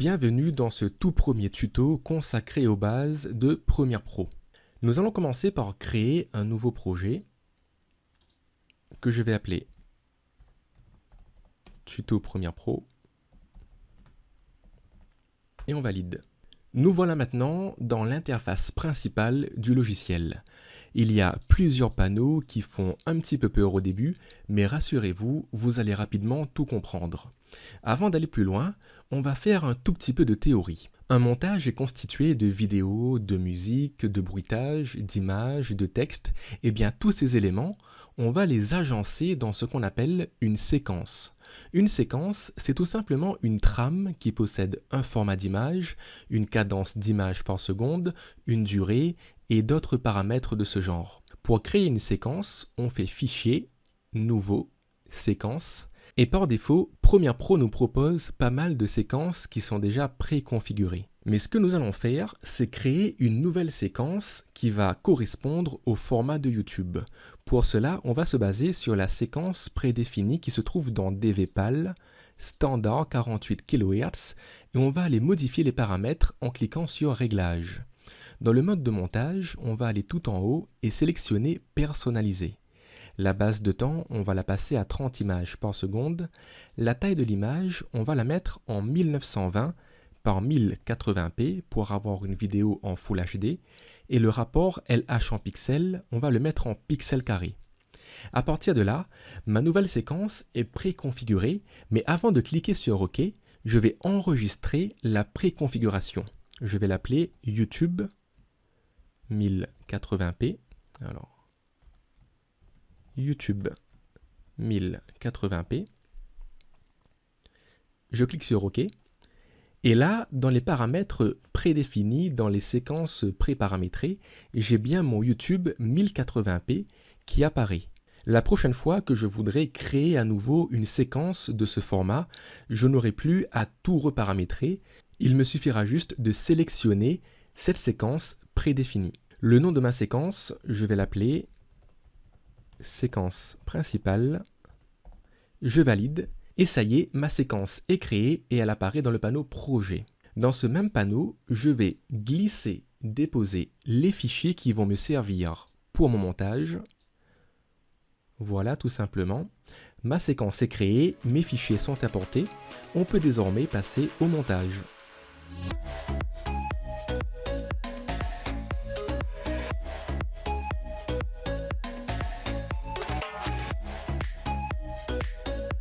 Bienvenue dans ce tout premier tuto consacré aux bases de Premiere Pro. Nous allons commencer par créer un nouveau projet que je vais appeler Tuto Premiere Pro et on valide. Nous voilà maintenant dans l'interface principale du logiciel. Il y a plusieurs panneaux qui font un petit peu peur au début, mais rassurez-vous, vous allez rapidement tout comprendre. Avant d'aller plus loin, on va faire un tout petit peu de théorie. Un montage est constitué de vidéos, de musique, de bruitage, d'images, de texte, et bien tous ces éléments, on va les agencer dans ce qu'on appelle une séquence. Une séquence, c'est tout simplement une trame qui possède un format d'image, une cadence d'images par seconde, une durée et d'autres paramètres de ce genre. Pour créer une séquence, on fait Fichier, Nouveau, Séquence. Et par défaut, Premiere Pro nous propose pas mal de séquences qui sont déjà préconfigurées. Mais ce que nous allons faire, c'est créer une nouvelle séquence qui va correspondre au format de YouTube. Pour cela, on va se baser sur la séquence prédéfinie qui se trouve dans DVPAL, standard 48 kHz, et on va aller modifier les paramètres en cliquant sur Réglages. Dans le mode de montage, on va aller tout en haut et sélectionner Personnaliser. La base de temps, on va la passer à 30 images par seconde. La taille de l'image, on va la mettre en 1920 par 1080p pour avoir une vidéo en Full HD. Et le rapport LH en pixels, on va le mettre en pixels carrés. À partir de là, ma nouvelle séquence est préconfigurée, mais avant de cliquer sur OK, je vais enregistrer la préconfiguration. Je vais l'appeler YouTube 1080p. Alors, YouTube 1080p. Je clique sur OK. Et là, dans les paramètres prédéfinis, dans les séquences préparamétrées, j'ai bien mon YouTube 1080p qui apparaît. La prochaine fois que je voudrais créer à nouveau une séquence de ce format, je n'aurai plus à tout reparamétrer. Il me suffira juste de sélectionner cette séquence prédéfinie. Le nom de ma séquence, je vais l'appeler séquence principale, je valide, et ça y est, ma séquence est créée et elle apparaît dans le panneau projet. Dans ce même panneau, je vais glisser, déposer les fichiers qui vont me servir pour mon montage. Voilà, tout simplement. Ma séquence est créée, mes fichiers sont importés. On peut désormais passer au montage.